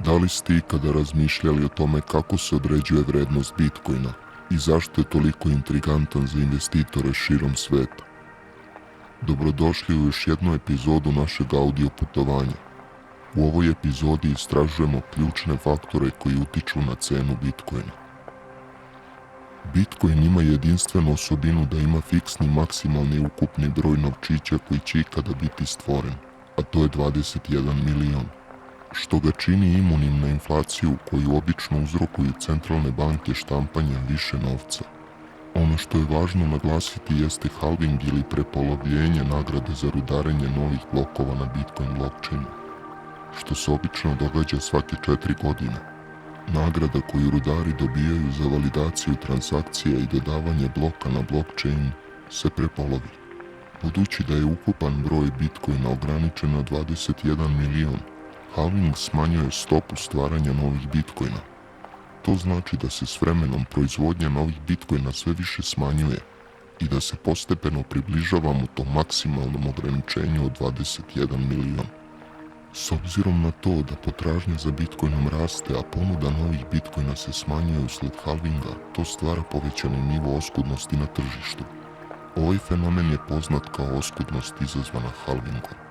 Da li ste ikada razmišljali o tome kako se određuje vrednost Bitcoina i zašto je toliko intrigantan za investitore širom sveta? Dobrodošli u još jednu epizodu našeg audio putovanja. U ovoj epizodi istražujemo ključne faktore koji utiču na cenu Bitcoina. Bitcoin ima jedinstvenu osobinu da ima fiksni maksimalni ukupni broj novčića koji će ikada biti stvoren, a to je 21 milion. Što ga čini imunim na inflaciju koju obično uzrokuju centralne banke štampanjem više novca. Ono što je važno naglasiti jeste halving ili prepolovljenje nagrade za rudarenje novih blokova na Bitcoin blockchainu, što se obično događa svake 4 godine. Nagrada koju rudari dobijaju za validaciju transakcija i dodavanje bloka na blockchain se prepolovi. Budući da je ukupan broj Bitcoina ograničen na 21 milion, halving smanjuje stopu stvaranja novih Bitcoina. To znači da se s vremenom proizvodnja novih Bitcoina sve više smanjuje i da se postepeno približavamo tom maksimalnom ograničenju od 21 milion. S obzirom na to da potražnja za Bitcoinom raste, a ponuda novih Bitcoina se smanjuje usled halvinga, to stvara povećani nivo oskudnosti na tržištu. Ovaj fenomen je poznat kao oskudnost izazvana halvingom.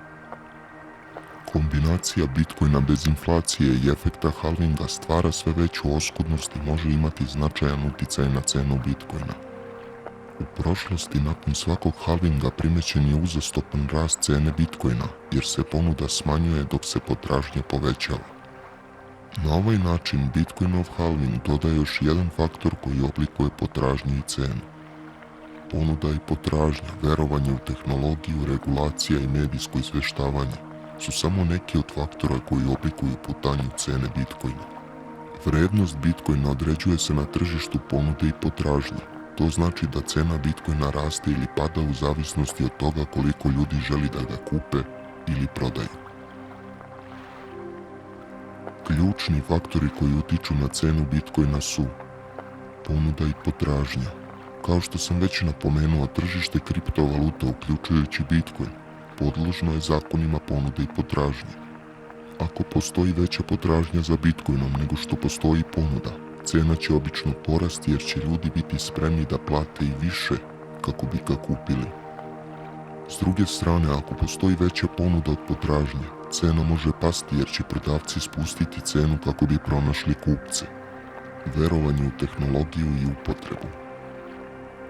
Kombinacija Bitcoina bez inflacije i efekta halvinga stvara sve veću oskudnost i može imati značajan uticaj na cenu Bitcoina. U prošlosti nakon svakog halvinga primećen je uzastopan rast cene Bitcoina jer se ponuda smanjuje dok se potražnja povećava. Na ovaj način Bitcoinov halving dodaje još jedan faktor koji oblikuje potražnju i cenu. Ponuda i potražnja, verovanje u tehnologiju, regulacija i medijsko izveštavanje su samo neki od faktora koji oblikuju putanju cene Bitcoina. Vrednost Bitcoina određuje se na tržištu ponude i potražnje. To znači da cena Bitcoina raste ili pada u zavisnosti od toga koliko ljudi želi da ga kupe ili prodaju. Ključni faktori koji utiču na cenu Bitcoina su ponuda i potražnja. Kao što sam već napomenuo, tržište kriptovaluta uključujući Bitcoin podložno je zakonima ponude i potražnje. Ako postoji veća potražnja za Bitcoinom nego što postoji ponuda, cena će obično porasti jer će ljudi biti spremni da plate i više kako bi ga kupili. S druge strane, ako postoji veća ponuda od potražnje, cena može pasti jer će prodavci spustiti cenu kako bi pronašli kupce. Verovanje u tehnologiju i upotrebu.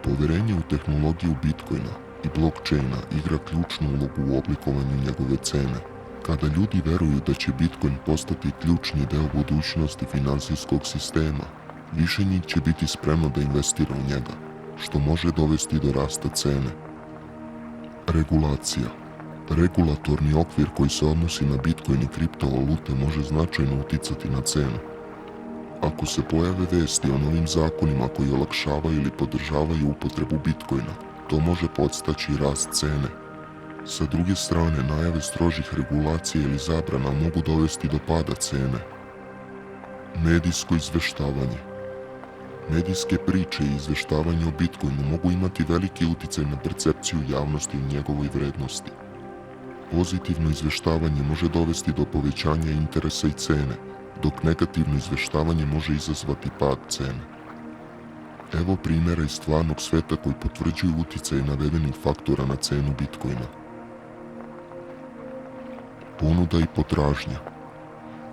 Poverenje u tehnologiju Bitcoina i blockchaina igra ključnu ulogu u oblikovanju njegove cene. Kada ljudi veruju da će Bitcoin postati ključni deo budućnosti finansijskog sistema, više njih će biti spremno da investira u njega, što može dovesti do rasta cene. Regulacija. Regulatorni okvir koji se odnosi na Bitcoin i kriptovalute može značajno uticati na cenu. Ako se pojave vesti o novim zakonima koji olakšavaju ili podržavaju upotrebu Bitcoina, to može podstaći rast cene. Sa druge strane, najave strožih regulacija ili zabrana mogu dovesti do pada cene. Medijsko izveštavanje. Medijske priče i izveštavanje o Bitcoinu mogu imati veliki uticaj na percepciju javnosti u njegovoj vrednosti. Pozitivno izveštavanje može dovesti do povećanja interesa i cene, dok negativno izveštavanje može izazvati pad cene. Evo primjera iz stvarnog sveta koji potvrđuju uticaj navedenih faktora na cenu Bitcoina. Ponuda i potražnja.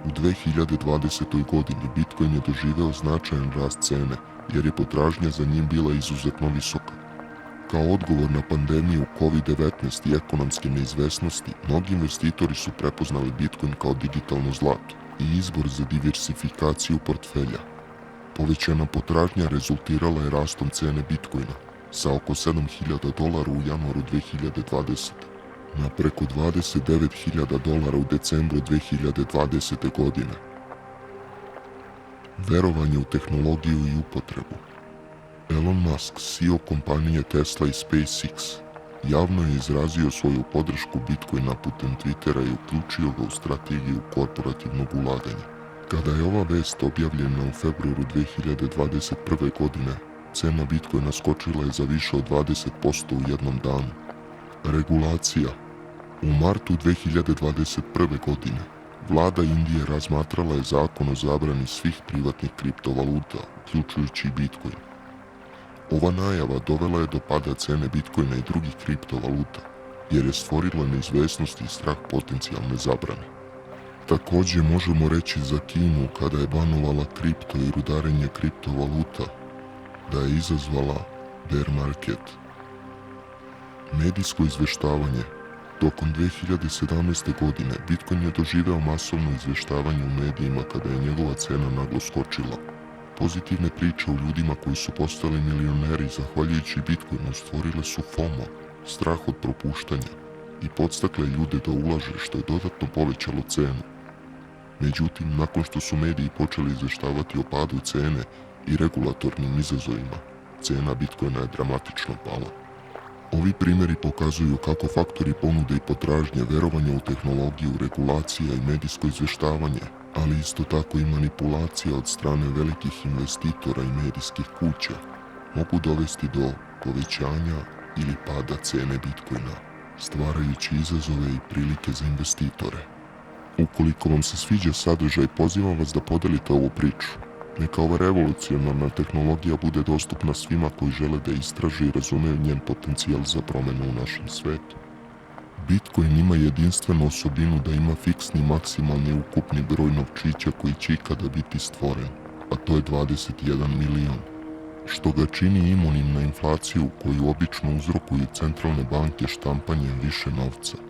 U 2020. godini Bitcoin je doživeo značajan rast cene jer je potražnja za njim bila izuzetno visoka. Kao odgovor na pandemiju COVID-19 i ekonomske neizvesnosti, mnogi investitori su prepoznali Bitcoin kao digitalno zlato i izbor za diversifikaciju portfelja. Povećana potražnja rezultirala je rastom cene Bitcoina sa oko $7.000 u januaru 2020. na preko $29.000 u decembru 2020. godine. Verovanje u tehnologiju i upotrebu. Elon Musk, CEO kompanije Tesla i SpaceX, javno je izrazio svoju podršku Bitcoina putem Twittera i uključio ga u strategiju korporativnog ulaganja. Kada je ova vest objavljena u februaru 2021. godine, cena Bitcoina skočila je za više od 20% u jednom danu. Regulacija. U martu 2021. godine, Vlada Indije razmatrala je zakon o zabrani svih privatnih kriptovaluta, uključujući i Bitcoin. Ova najava dovela je do pada cene Bitcoina i drugih kriptovaluta, jer je stvorila neizvesnost i strah potencijalne zabrane. Također možemo reći za Kinu, kada je banovala kripto i rudarenje kriptovaluta, da je izazvala bear market. Medijsko izveštavanje. Tokom 2017. godine Bitcoin je doživeo masovno izveštavanje u medijima kada je njegova cena naglo skočila. Pozitivne priče o ljudima koji su postali milioneri zahvaljujući Bitcoinu stvorile su FOMO, strah od propuštanja, i podstakle ljude da ulaže, što je dodatno povećalo cenu. Međutim, nakon što su mediji počeli izveštavati o padu cene i regulatornim izazovima, cena Bitcoina je dramatično pala. Ovi primjeri pokazuju kako faktori ponude i potražnje, verovanja u tehnologiju, regulacija i medijsko izvještavanje, ali isto tako i manipulacija od strane velikih investitora i medijskih kuća, mogu dovesti do povećanja ili pada cene Bitcoina, stvarajući izazove i prilike za investitore. Ukoliko vam se sviđa sadržaj, pozivam vas da podelite ovu priču. Neka ova revolucionarna tehnologija bude dostupna svima koji žele da istraže i razumeju njen potencijal za promjenu u našem svetu. Bitcoin ima jedinstvenu osobinu da ima fiksni maksimalni ukupni broj novčića koji će ikada biti stvoren, a to je 21 milion, što ga čini imunim na inflaciju koju obično uzrokuju centralne banke štampanjem više novca.